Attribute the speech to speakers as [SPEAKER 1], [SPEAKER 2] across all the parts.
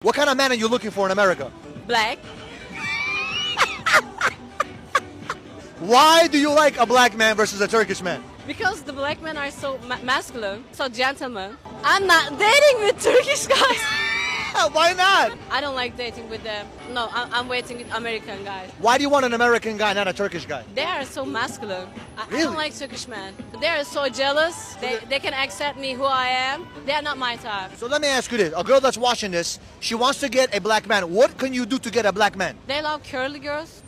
[SPEAKER 1] What kind of man are you looking for in America?
[SPEAKER 2] Black.
[SPEAKER 1] Why do you like a black man versus a Turkish man?
[SPEAKER 2] Because the black men are so masculine, so gentlemen. I'm not dating with Turkish guys.
[SPEAKER 1] Why not?
[SPEAKER 2] I don't like dating with them. No, I'm waiting with American guys.
[SPEAKER 1] Why do you want an American guy, not a Turkish guy?
[SPEAKER 2] They are so masculine. I
[SPEAKER 1] Really?
[SPEAKER 2] don't like Turkish men. They are so jealous. They can accept me who I am. They are not my type.
[SPEAKER 1] So let me ask you this. A girl that's watching this, she wants to get a black man. What can you do to get a black man?
[SPEAKER 2] They love curly girls.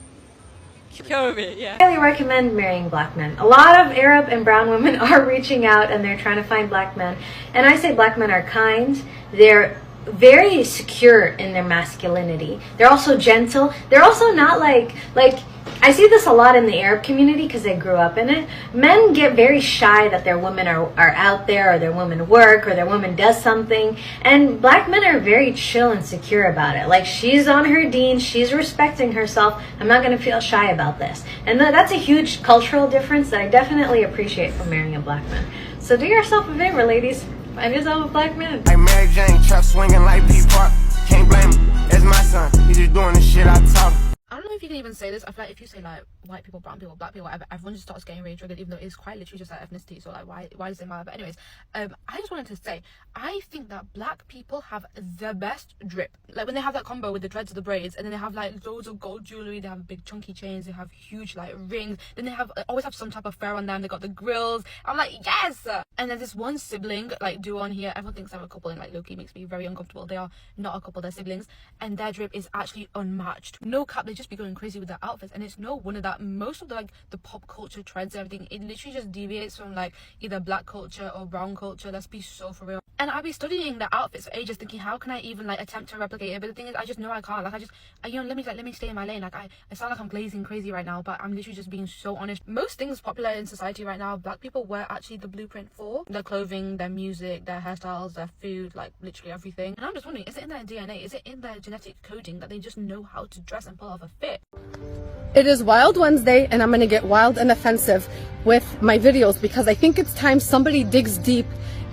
[SPEAKER 2] Curvy, yeah.
[SPEAKER 3] I highly recommend marrying black men. A lot of Arab and brown women are reaching out and they're trying to find black men. And I say black men are kind. They're very secure in their masculinity. They're also gentle. They're also not like I see this a lot in the Arab community because I grew up in it. Men get very shy that their women are out there, or their women work, or their woman does something. And black men are very chill and secure about it. Like, she's on her deen, she's respecting herself. I'm not going to feel shy about this. And that's a huge cultural difference that I definitely appreciate from marrying a black man. So do yourself a favor, ladies. Find yourself a black man.
[SPEAKER 4] Like Mary Jane, truck swinging like P Park. Can't blame him. It's my son. He just doing the shit I talk.
[SPEAKER 5] I don't know if you can even say this. I feel like if you say like white people, brown people, black people, whatever, everyone just starts getting really triggered, even though it's quite literally just like ethnicity. So like, why does it matter? But anyways, I just wanted to say, I think that black people have the best drip. Like when they have that combo with the dreads or the braids, and then they have like loads of gold jewelry, they have big chunky chains, they have huge like rings, then they have always have some type of fur on them. They got the grills. I'm like, yes. And then this one sibling like duo on here. Everyone thinks they're a couple, and like low-key makes me very uncomfortable. They are not a couple. They're siblings, and their drip is actually unmatched. No cap, they just be going crazy with their outfits, and it's no wonder that most of the pop culture trends and everything, it literally just deviates from like either black culture or brown culture. Let's be so for real. And I've been studying the outfits for ages, thinking how can I even like attempt to replicate it, but the thing is I just know I can't. Like let me stay in my lane. Like I sound like I'm blazing crazy right now, but I'm literally just being so honest. Most things popular in society right now, black people wear actually the blueprint for their clothing, their music, their hairstyles, their food, like literally everything. And I'm just wondering, is it in their DNA, is it in their genetic coding that they just know how to dress and pull off a fit?
[SPEAKER 6] It is Wild Wednesday, and I'm going to get wild and offensive with my videos because I think it's time somebody digs deep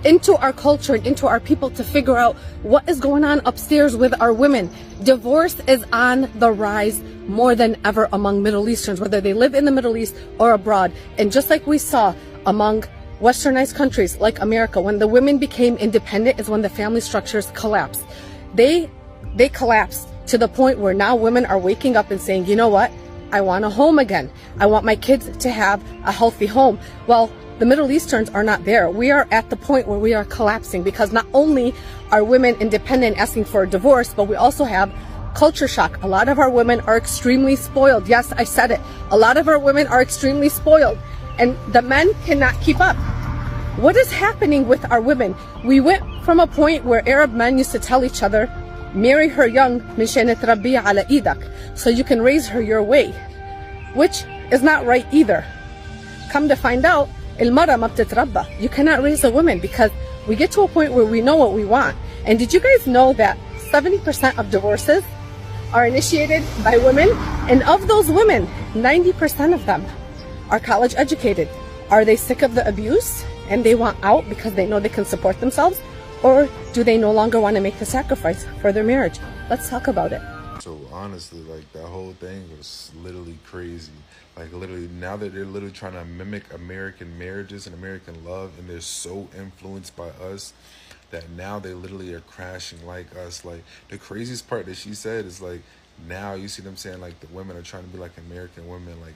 [SPEAKER 6] into our culture and into our people to figure out what is going on upstairs with our women. Divorce is on the rise more than ever among Middle Easterns, whether they live in the Middle East or abroad. And just like we saw among westernized countries like America, when the women became independent is when the family structures collapsed. They collapsed to the point where now women are waking up and saying, you know what? I want a home again. I want my kids to have a healthy home. Well, the Middle Easterns are not there. We are at the point where we are collapsing because not only are women independent asking for a divorce, but we also have culture shock. A lot of our women are extremely spoiled. Yes, I said it. A lot of our women are extremely spoiled, and the men cannot keep up. What is happening with our women? We went from a point where Arab men used to tell each other, marry her young, مشان تربيها على إيدك, so you can raise her your way, which is not right either. Come to find out, المرأة ما بتتربى. You cannot raise a woman because we get to a point where we know what we want. And did you guys know that 70% of divorces are initiated by women? And of those women, 90% of them are college educated. Are they sick of the abuse and they want out because they know they can support themselves? Or do they no longer want to make the sacrifice for their marriage? Let's talk about it.
[SPEAKER 7] So honestly, like that whole thing was literally crazy. Like literally now that they're literally trying to mimic American marriages and American love, and they're so influenced by us that now they literally are crashing like us. Like the craziest part that she said is like, now you see them saying like the women are trying to be like American women, like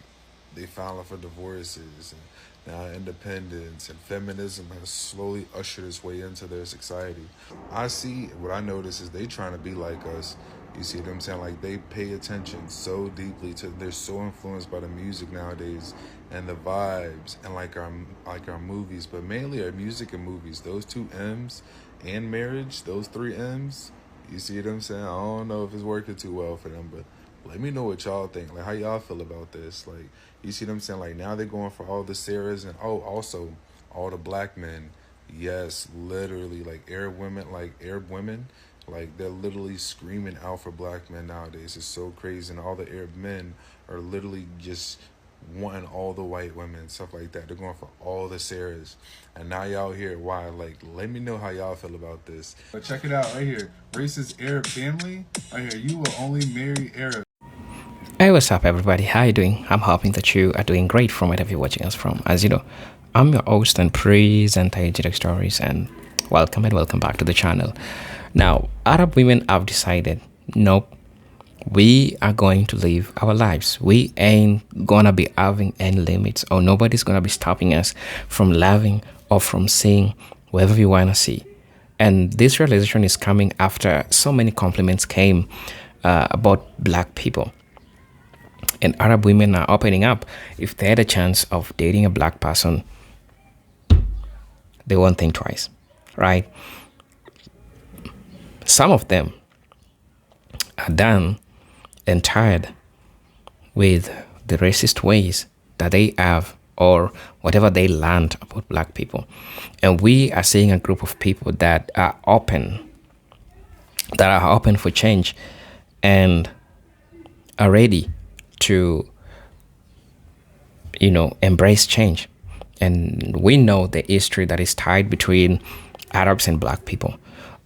[SPEAKER 7] they filing for divorces, and now independence and feminism has slowly ushered its way into their society. What I notice is they trying to be like us. You see them saying like they pay attention so deeply to, they're so influenced by the music nowadays and the vibes and like our movies, but mainly our music and movies. Those two M's and marriage, those three M's, you see what I'm saying? I don't know if it's working too well for them, but let me know what y'all think. Like, how y'all feel about this? Like, you see what I'm saying? Like, now they're going for all the Sarahs and, also all the black men. Yes, literally, like, Arab women, like, they're literally screaming out for black men nowadays. It's so crazy. And all the Arab men are literally just wanting all the white women, stuff like that. They're going for all the Sarahs. And now y'all here, why? Like, let me know how y'all feel about this. But check it out right here. Racist Arab family. Right here. You will only marry Arab.
[SPEAKER 8] Hey, what's up, everybody? How you doing? I'm hoping that you are doing great from wherever you're watching us from. As you know, I'm your host and presenter, Interracial Stories, and welcome back to the channel. Now, Arab women have decided, nope, we are going to live our lives. We ain't gonna be having any limits, or nobody's gonna be stopping us from loving or from seeing wherever we wanna see. And this realization is coming after so many compliments came about black people. And Arab women are opening up. If they had a chance of dating a black person, they won't think twice, right? Some of them are done and tired with the racist ways that they have or whatever they learned about black people. And we are seeing a group of people that are open for change and are ready to, embrace change. And we know the history that is tied between Arabs and black people.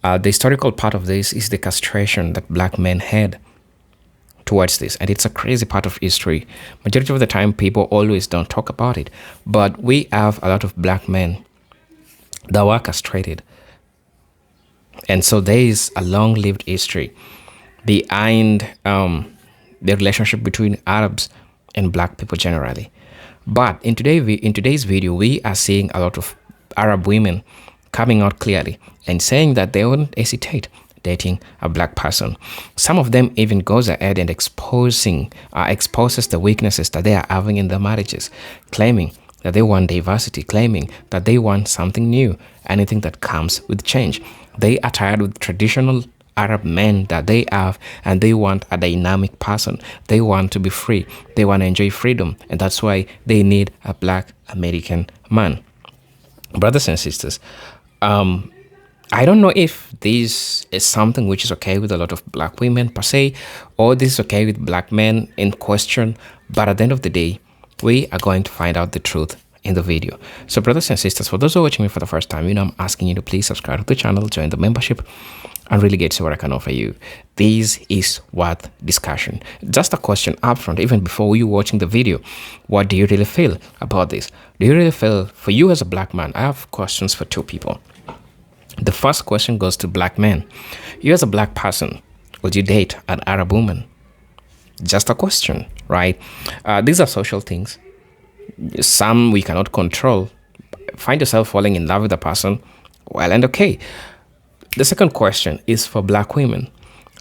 [SPEAKER 8] The historical part of this is the castration that black men had towards this, and it's a crazy part of history. Majority of the time, people always don't talk about it, but we have a lot of black men that were castrated, and so there is a long-lived history behind the relationship between Arabs and black people generally. But in today's video, we are seeing a lot of Arab women coming out clearly and saying that they wouldn't hesitate dating a black person. Some of them even goes ahead and exposes the weaknesses that they are having in their marriages, claiming that they want diversity, claiming that they want something new, anything that comes with change. They are tired with traditional Arab men that they have, and they want a dynamic person. They want to be free. They want to enjoy freedom, and that's why they need a black American man. Brothers and sisters, I don't know if this is something which is okay with a lot of black women per se, or this is okay with black men in question, but at the end of the day, we are going to find out the truth in the video. So brothers and sisters, for those who are watching me for the first time, I'm asking you to please subscribe to the channel, join the membership, and really get to what I can offer you. This is worth discussion. Just a question up front, even before you watching the video, what do you really feel about this? Do you really feel, for you as a black man, I have questions for two people. The first question goes to black men. You as a black person, would you date an Arab woman? Just a question, right? These are social things. Some we cannot control. Find yourself falling in love with a person, well and okay. The second question is for black women.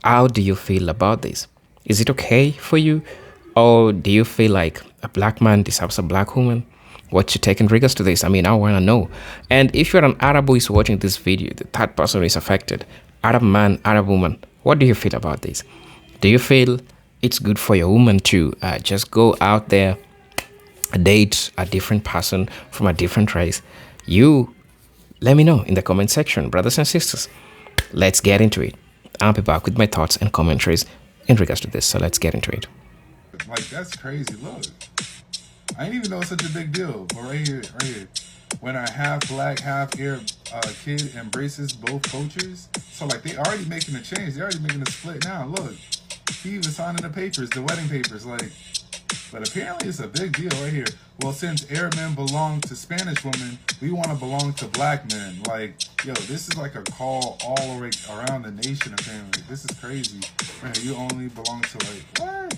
[SPEAKER 8] How do you feel about this? Is it okay for you? Or do you feel like a black man deserves a black woman? What's your take in regards to this? I want to know. And if you're an Arab who is watching this video, the third person is affected, Arab man, Arab woman, what do you feel about this? Do you feel it's good for your woman to just go out there, date a different person from a different race? You let me know in the comment section, brothers and sisters. Let's get into it. I'll be back with my thoughts and commentaries in regards to this. So let's get into it.
[SPEAKER 7] Like, that's crazy. Look, I didn't even know it's such a big deal. But right here, when a half black, half Arab kid embraces both cultures, so like they already making a change. They're already making a split now. Look, he even signing the papers, the wedding papers, like. But apparently it's a big deal right here. Well, since Arab men belong to Spanish women, we want to belong to black men. Like, yo, this is like a call all the way around the nation, apparently. This is crazy. Man, you only belong to, like, what?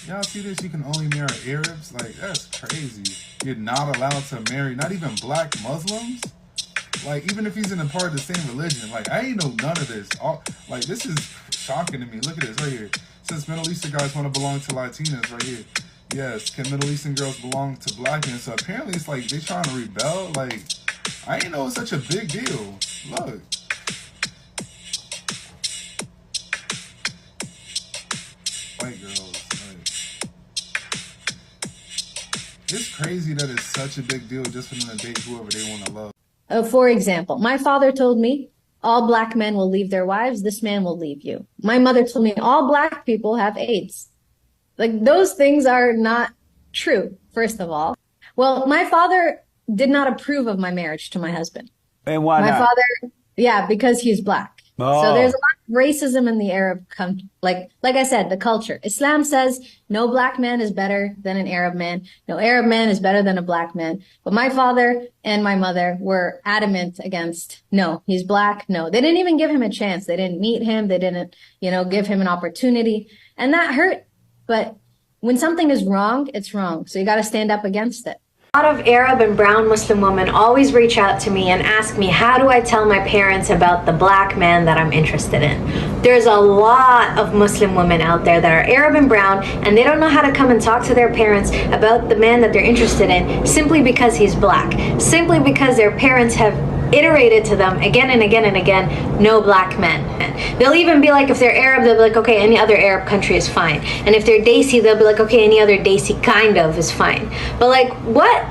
[SPEAKER 7] Y'all see this? You can only marry Arabs? Like, that's crazy. You're not allowed to marry, not even black Muslims? Like, even if he's in a part of the same religion. Like, I ain't know none of this. Like, this is shocking to me. Look at this right here. Since Middle Eastern guys want to belong to Latinas right here. Yes, can Middle Eastern girls belong to black men? So apparently it's like they trying to rebel. Like, I didn't know it was such a big deal. Look. White girls. Like, it's crazy that it's such a big deal just for them to date whoever they want to love.
[SPEAKER 3] For example, my father told me all black men will leave their wives. This man will leave you. My mother told me all black people have AIDS. Like, those things are not true, first of all. Well, my father did not approve of my marriage to my husband.
[SPEAKER 9] And why
[SPEAKER 3] My
[SPEAKER 9] not?
[SPEAKER 3] father, yeah, because he's black.
[SPEAKER 9] Oh.
[SPEAKER 3] So there's a lot of racism in the Arab country. Like I said, the culture. Islam says no black man is better than an Arab man. No Arab man is better than a black man. But my father and my mother were adamant against, no, he's black. No, they didn't even give him a chance. They didn't meet him. They didn't, give him an opportunity. And that hurt. But when something is wrong, it's wrong. So you got to stand up against it. A lot of Arab and brown Muslim women always reach out to me and ask me, how do I tell my parents about the black man that I'm interested in? There's a lot of Muslim women out there that are Arab and brown, and they don't know how to come and talk to their parents about the man that they're interested in simply because he's black, simply because their parents have iterated to them again and again and again, no black men. They'll even be like, if they're Arab, they'll be like, okay, any other Arab country is fine. And if they're Desi, they'll be like, okay, any other Desi kind of is fine. But like, what?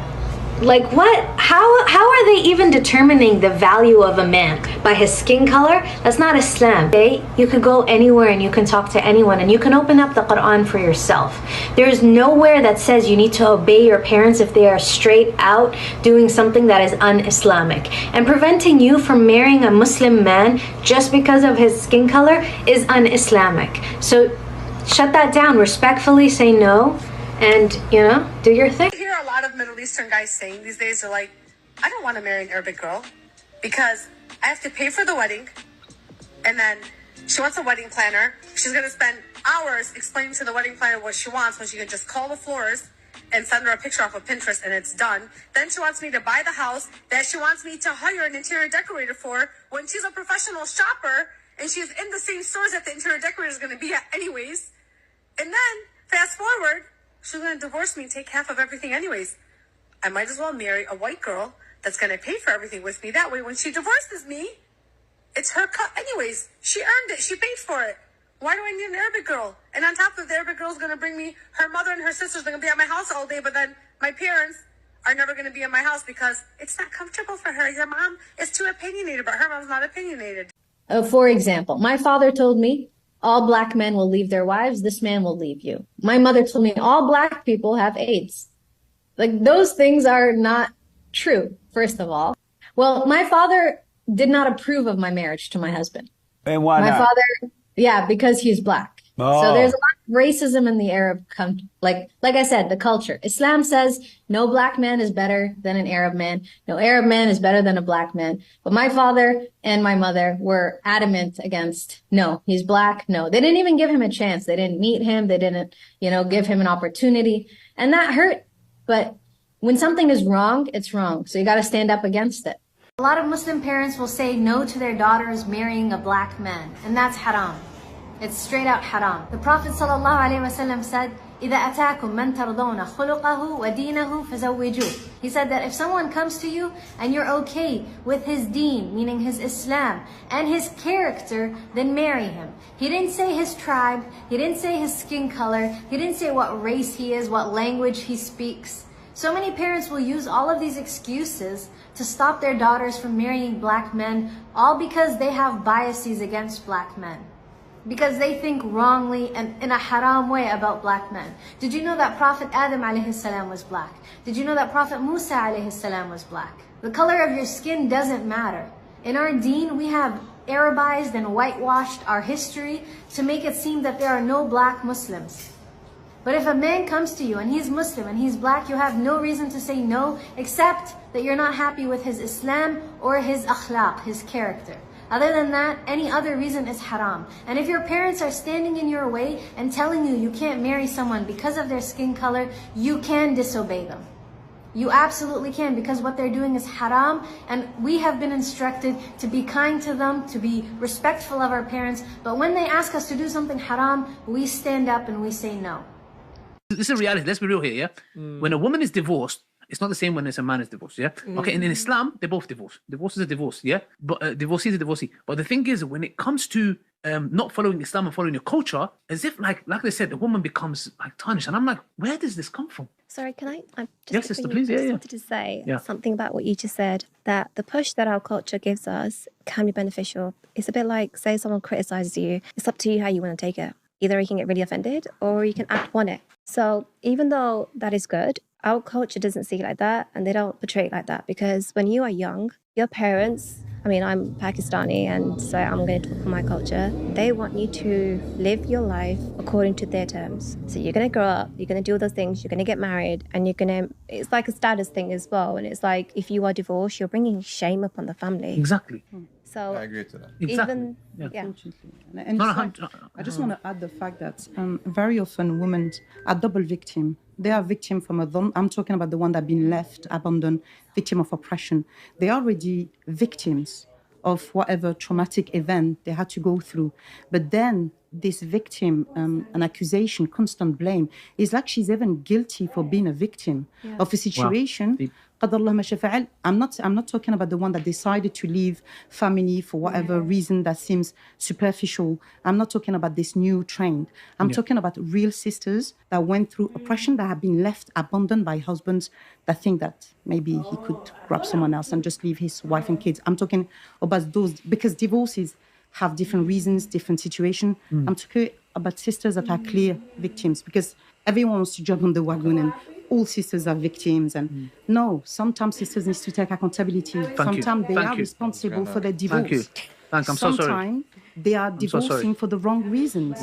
[SPEAKER 3] Like what? How are they even determining the value of a man? By his skin color? That's not Islam. Okay? You could go anywhere and you can talk to anyone and you can open up the Quran for yourself. There's nowhere that says you need to obey your parents if they are straight out doing something that is un-Islamic. And preventing you from marrying a Muslim man just because of his skin color is un-Islamic. So shut that down. Respectfully say no and, do your thing.
[SPEAKER 10] I hear a lot of Middle Eastern guys saying these days, they're like, I don't want to marry an Arabic girl because I have to pay for the wedding, and then she wants a wedding planner. She's going to spend hours explaining to the wedding planner what she wants when she can just call the florist and send her a picture off of Pinterest and it's done. Then she wants me to buy the house that she wants me to hire an interior decorator for when she's a professional shopper and she's in the same stores that the interior decorator is going to be at anyways. And then, fast forward, she's going to divorce me and take half of everything anyways. I might as well marry a white girl that's going to pay for everything with me. That way, when she divorces me, it's her cut anyways. She earned it. She paid for it. Why do I need an Arabic girl? And on top of the Arabic girl's going to bring me, her mother and her sisters are going to be at my house all day, but then my parents are never going to be at my house because it's not comfortable for her. Your mom is too opinionated, but her mom's not opinionated.
[SPEAKER 3] For example, my father told me, all black men will leave their wives. This man will leave you. My mother told me all black people have AIDS. Like those things are not true, first of all. Well, my father did not approve of my marriage to my husband.
[SPEAKER 9] And why not?
[SPEAKER 3] My father, yeah, because he's black.
[SPEAKER 9] Oh.
[SPEAKER 3] So there's a lot of racism in the Arab country. Like I said, the culture. Islam says no black man is better than an Arab man. No Arab man is better than a black man. But my father and my mother were adamant against, no, he's black. No, they didn't even give him a chance. They didn't meet him. They didn't, give him an opportunity. And that hurt. But when something is wrong, it's wrong. So you got to stand up against it. A lot of Muslim parents will say no to their daughters marrying a black man. And that's haram. It's straight out haram. The Prophet ﷺ said, إِذَا أَتَاكُمْ مَنْ تَرْضَوْنَ خُلُقَهُ وَدِينَهُ فَزَوِّجُوهُ. He said that if someone comes to you and you're okay with his deen, meaning his Islam, and his character, then marry him. He didn't say his tribe. He didn't say his skin color. He didn't say what race he is, what language he speaks. So many parents will use all of these excuses to stop their daughters from marrying black men, all because they have biases against black men. Because they think wrongly and in a haram way about black men. Did you know that Prophet Adam alayhi salam was black? Did you know that Prophet Musa alayhi salam was black? The color of your skin doesn't matter. In our deen, we have Arabized and whitewashed our history to make it seem that there are no black Muslims. But if a man comes to you and he's Muslim and he's black, you have no reason to say no, except that you're not happy with his Islam or his akhlaq, his character. Other than that, any other reason is haram. And if your parents are standing in your way and telling you you can't marry someone because of their skin color, you can disobey them. You absolutely can, because what they're doing is haram, and we have been instructed to be kind to them, to be respectful of our parents. But when they ask us to do something haram, we stand up and we say no.
[SPEAKER 11] This is reality. Let's be real here, yeah? When a woman is divorced, it's not the same when a man is divorced, yeah? Okay, and in Islam, they're both divorced. Divorce is a divorce, yeah? But divorcee is a divorcee. But the thing is, when it comes to not following Islam and following your culture, as if, like they said, the woman becomes like tarnished. And I'm like, where does this come from?
[SPEAKER 12] Sorry, can I?
[SPEAKER 11] Yes, sister, please.
[SPEAKER 12] I just wanted to say something about what you just said, that the push that our culture gives us can be beneficial. It's a bit like, say someone criticizes you. It's up to you how you want to take it. Either you can get really offended or you can act upon it. So even though that is good, our culture doesn't see it like that, and they don't portray it like that, because when you are young, your parents, I mean, I'm Pakistani, and so I'm going to talk about my culture. They want you to live your life according to their terms. So you're going to grow up, you're going to do all those things, you're going to get married, and it's like a status thing as well. And it's like, if you are divorced, you're bringing shame upon the family.
[SPEAKER 11] Exactly.
[SPEAKER 12] So
[SPEAKER 9] I agree to that.
[SPEAKER 11] Exactly.
[SPEAKER 12] even, yeah.
[SPEAKER 13] Unfortunately. And I just want to add the fact that very often women are double victim. They are victim from I'm talking about the one that have been left, abandoned, victim of oppression. They are already victims of whatever traumatic event they had to go through. But then this victim, an accusation, constant blame, is like she's even guilty for being a victim of a situation. Wow. I'm not talking about the one that decided to leave family for whatever reason that seems superficial. I'm not talking about this new trend. I'm talking about real sisters that went through oppression, that have been left abandoned by husbands that think that maybe he could grab someone else and just leave his wife and kids. I'm talking about those, because divorces have different reasons, different situation. I'm talking about sisters that are clear victims, because everyone wants to jump on the wagon and all sisters are victims. And no, sometimes sisters need to take accountability. Sometimes they are responsible for their divorce.
[SPEAKER 11] I'm so sorry.
[SPEAKER 13] Sometimes they are divorcing for the wrong reasons.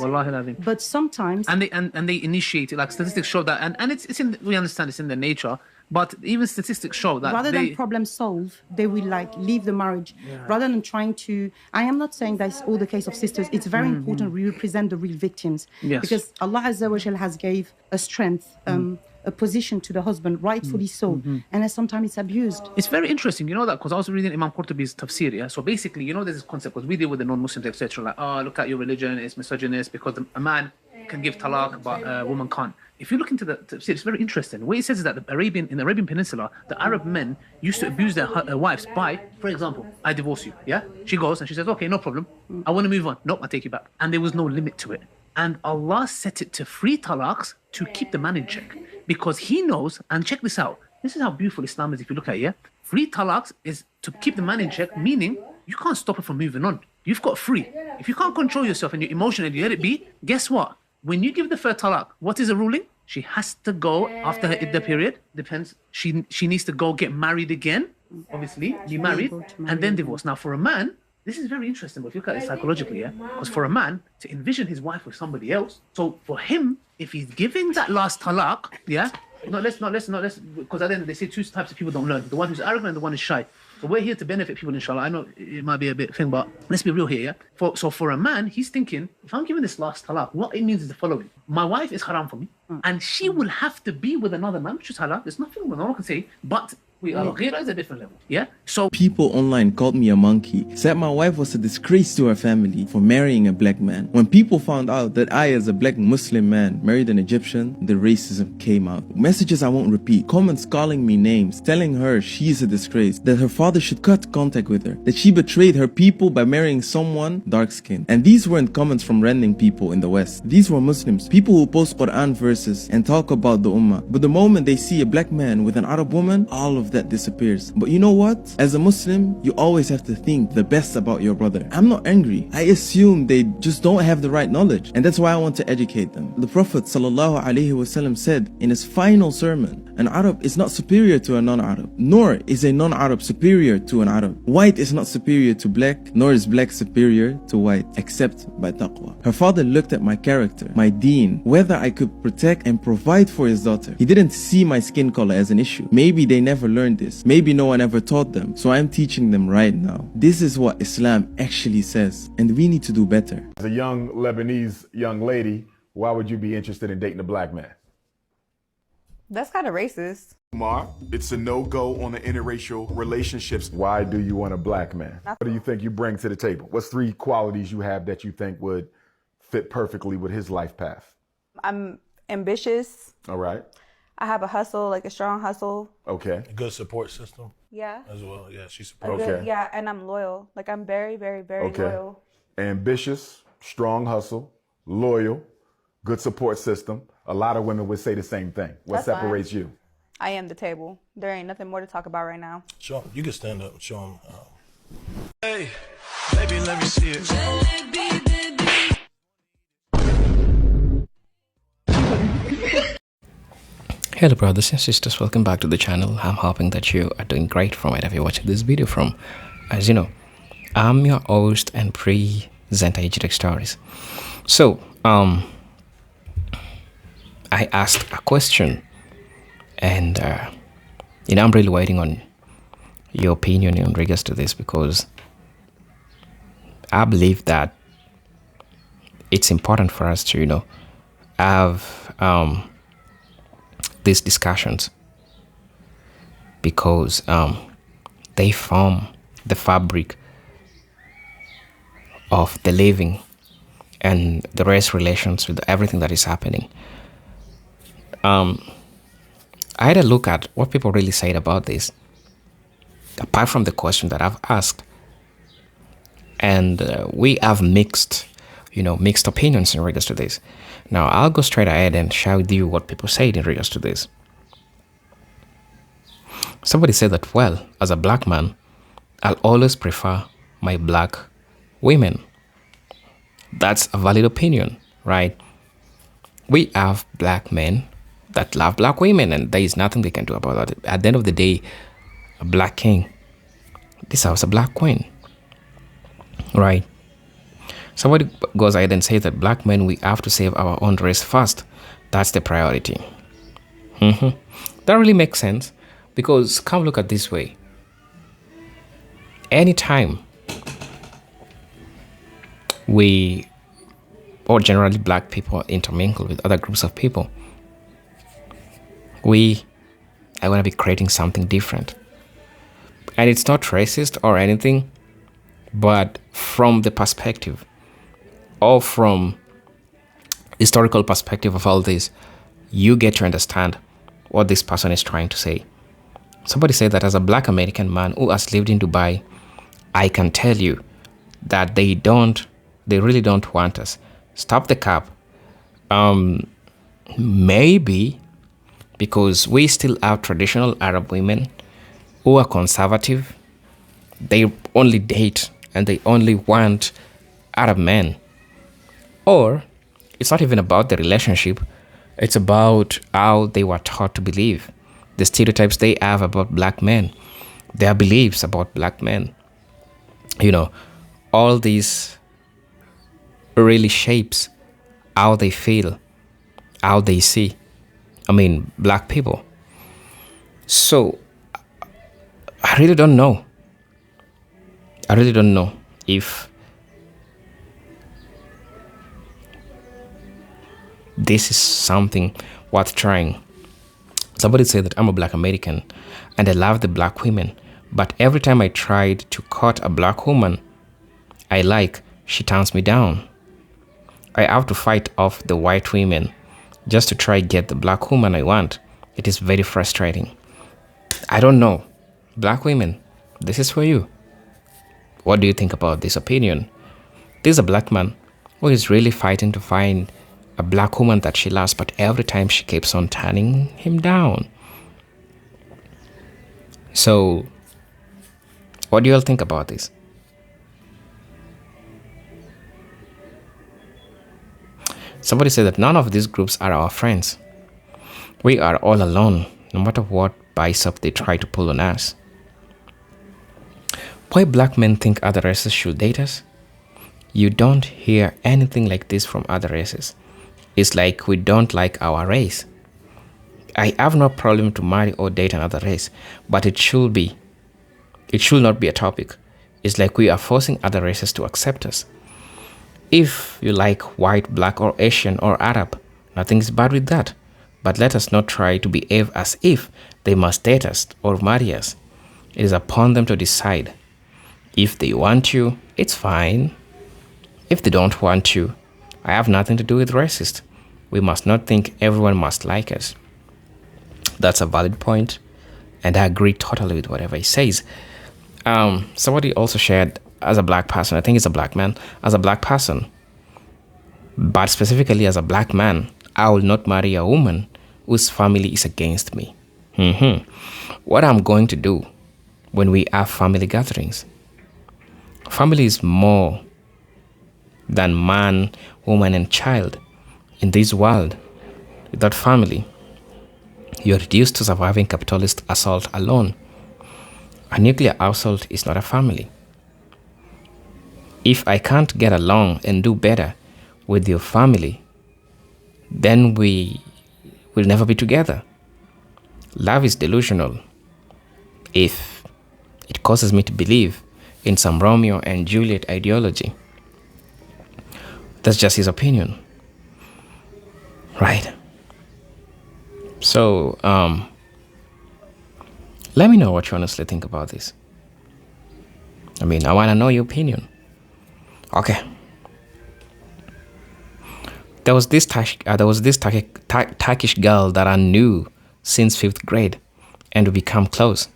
[SPEAKER 13] But sometimes...
[SPEAKER 11] And they initiate it. Like statistics show that. And it's in, we understand it's in their nature. But even statistics show that
[SPEAKER 13] rather than problem solve, they will like leave the marriage rather than trying to. I am not saying that's all the case of sisters. It's very important we represent the real victims, because Allah Azza wa Jal has gave a strength, a position to the husband, rightfully so, and sometimes it's abused.
[SPEAKER 11] It's very interesting, you know that, because I was reading Imam Qurtubi's tafsir, yeah? So basically, you know, there's this concept, because we deal with the non-Muslims, etc. Like, oh, look at your religion, it's misogynist, because a man can give talaq, but a woman can't. If you look into the tafsir, it's very interesting. What it says is that in the Arabian Peninsula, the Arab men used to abuse their wives by, for example, I divorce you, yeah? She goes and she says, okay, no problem. I want to move on. Nope, I take you back. And there was no limit to it. And Allah set it to 3 talaqs to keep the man in check. Because he knows, and check this out, this is how beautiful Islam is if you look at it, yeah? 3 talaqs is to keep the man in check, meaning you can't stop her from moving on. You've got 3. If you can't control yourself and you're emotional and you let it be, guess what? When you give the 3rd talaq, what is the ruling? She has to go after her iddah period. Depends. She needs to go get married again, obviously, be married, and then divorce. Now, for a man, this is very interesting, but if you look at it psychologically, yeah? Because for a man to envision his wife with somebody else, so for him, if he's giving that last talaq, yeah? Not less, because then they say 2 types of people don't learn. The one who's arrogant and the one who's shy. So we're here to benefit people, inshallah. I know it might be a bit thing, but let's be real here, yeah? So for a man, he's thinking, if I'm giving this last talaq, what it means is the following. My wife is haram for me, and she will have to be with another man, which is halal. There's nothing no one can say, but ghira is a different level, yeah? So
[SPEAKER 14] people online called me a monkey, said my wife was a disgrace to her family for marrying a black man. When people found out that I, as a black Muslim man, married an Egyptian, the racism came out. Messages I won't repeat, comments calling me names, telling her she's a disgrace, that her father should cut contact with her, that she betrayed her people by marrying someone dark-skinned. And these weren't comments from random people in the West. These were Muslims, people who post Quran verses and talk about the Ummah. But the moment they see a black man with an Arab woman, all of that disappears. But you know what? As a Muslim, you always have to think the best about your brother. I'm not angry. I assume they just don't have the right knowledge, and that's why I want to educate them. The Prophet ﷺ said in his final sermon, an Arab is not superior to a non-Arab, nor is a non-Arab superior to an Arab. White is not superior to black, nor is black superior to white, except by taqwa. Her father looked at my character, my deen, whether I could protect and provide for his daughter. He didn't see my skin color as an issue. Maybe they never learned this. Maybe no one ever taught them. So I'm teaching them right now. This is what Islam actually says, and we need to do better.
[SPEAKER 15] As a young Lebanese young lady, why would you be interested in dating a black man?
[SPEAKER 16] That's kind of racist.
[SPEAKER 15] Umar, it's a no-go on the interracial relationships. Why do you want a black man? What do you think you bring to the table? What's 3 qualities you have that you think would fit perfectly with his life path?
[SPEAKER 16] I'm ambitious.
[SPEAKER 15] All right.
[SPEAKER 16] I have a hustle, like a strong hustle.
[SPEAKER 15] Okay.
[SPEAKER 17] A good support system.
[SPEAKER 16] Yeah.
[SPEAKER 17] As well. Yeah, she supports.
[SPEAKER 15] Okay.
[SPEAKER 16] Yeah, and I'm loyal. Like I'm very, very, very loyal.
[SPEAKER 15] Ambitious, strong hustle, loyal, good support system. A lot of women would say the same thing. What separates you?
[SPEAKER 16] I am the table. There ain't nothing more to talk about right now.
[SPEAKER 17] Show him. You can stand up and show him. Hey, baby, let me see it.
[SPEAKER 8] Hello brothers and sisters, welcome back to the channel. I'm hoping that you are doing great from wherever you're watching this video from. As you know, I'm your host and presenter Ejitech Stories. So, I asked a question and, I'm really waiting on your opinion in regards to this because I believe that it's important for us to, have these discussions because they form the fabric of the living and the race relations with everything that is happening. I had a look at what people really said about this, apart from the question that I've asked, and we have mixed opinions in regards to this. Now, I'll go straight ahead and share with you what people said in regards to this. Somebody said that, well, as a black man, I'll always prefer my black women. That's a valid opinion, right? We have black men that love black women, and there is nothing they can do about that. At the end of the day, a black king deserves a black queen, right? Somebody goes ahead and says that black men, we have to save our own race first. That's the priority. That really makes sense because come look at it this way. Anytime we, or generally black people, intermingle with other groups of people, we are going to be creating something different. And it's not racist or anything, but from the perspective or from historical perspective of all this, you get to understand what this person is trying to say. Somebody said that as a black American man who has lived in Dubai, I can tell you that they really don't want us. Stop the cap. Maybe because we still have traditional Arab women who are conservative. They only date and they only want Arab men. Or it's not even about the relationship. It's about how they were taught to believe. The stereotypes they have about black men, their beliefs about black men. All these really shapes how they feel, how they see, black people. So, I really don't know. If this is something worth trying. Somebody said that I'm a black American and I love the black women, but every time I tried to court a black woman I like, she turns me down. I have to fight off the white women just to try get the black woman I want. It is very frustrating. I don't know. Black women, this is for you. What do you think about this opinion? This is a black man who is really fighting to find a black woman that she loves, but every time she keeps on turning him down. So, what do you all think about this? Somebody said that none of these groups are our friends. We are all alone, no matter what bicep they try to pull on us. Why black men think other races should date us? You don't hear anything like this from other races. It's like we don't like our race. I have no problem to marry or date another race, but it should not be a topic. It's like we are forcing other races to accept us. If you like white, black, or Asian, or Arab, nothing is bad with that. But let us not try to behave as if they must date us or marry us. It is upon them to decide. If they want you, it's fine. If they don't want you, I have nothing to do with racist. We must not think everyone must like us. That's a valid point, and I agree totally with whatever he says. Somebody also shared, as a black person, I think it's a black man, as a black person, but specifically as a black man, I will not marry a woman whose family is against me. What I'm going to do when we have family gatherings. Family is more than man, woman, and child. In this world, without family, You're reduced to surviving capitalist assault alone. A nuclear assault is not a family. If I can't get along and do better with your family, then we will never be together. Love is delusional if it causes me to believe in some Romeo and Juliet ideology. That's just his opinion. Right. So, let me know what you honestly think about this. I mean, I want to know your opinion. Okay. There was this Turkish girl that I knew since 5th grade, and we became close.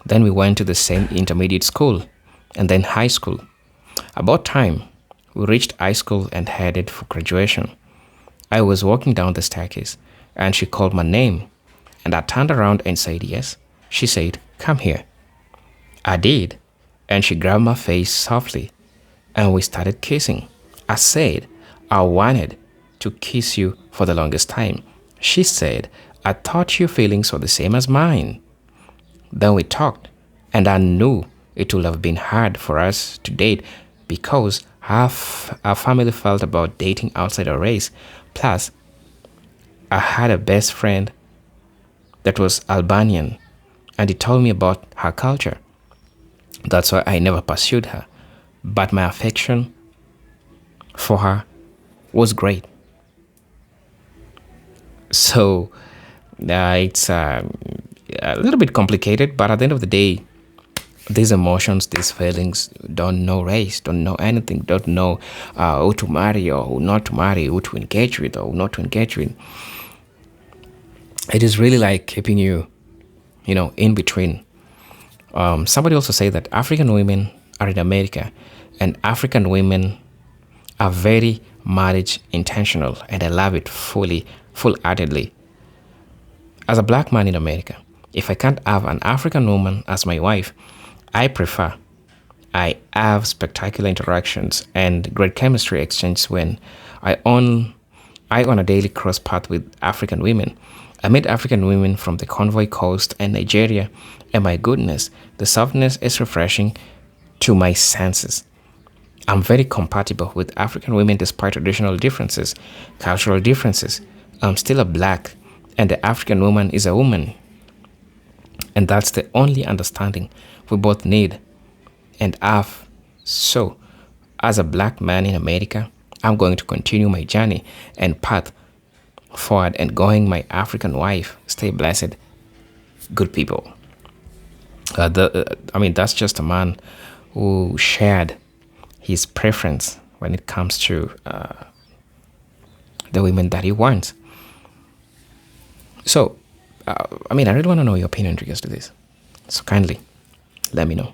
[SPEAKER 8] Then we went to the same intermediate school, and then high school. About time, we reached high school and headed for graduation. I was walking down the staircase, and she called my name, and I turned around and said yes. She said, "Come here." I did, and she grabbed my face softly, and we started kissing. I said, "I wanted to kiss you for the longest time." She said, "I thought your feelings were the same as mine." Then we talked, and I knew it would have been hard for us to date because half our family felt about dating outside our race. Plus, I had a best friend that was Albanian, and he told me about her culture. That's why I never pursued her. But my affection for her was great. So it's a little bit complicated, but at the end of the day, these emotions, these feelings don't know race, don't know anything, don't know who to marry or who not to marry, who to engage with or who not to engage with. It is really like keeping you, in between. Somebody also said that African women are in America, and African women are very marriage intentional, and I love it full-heartedly. As a black man in America, if I can't have an African woman as my wife, I have spectacular interactions and great chemistry exchange when I on a daily cross path with African women. I met African women from the Convoy Coast and Nigeria, and my goodness, the softness is refreshing to my senses. I'm very compatible with African women despite traditional differences, cultural differences. I'm still a black, and the African woman is a woman. And that's the only understanding we both need and have. So, as a black man in America, I'm going to continue my journey and path forward and going my African wife. Stay blessed, good people. That's just a man who shared his preference when it comes to the women that he wants. So, I really want to know your opinion in regards to this. So kindly, let me know.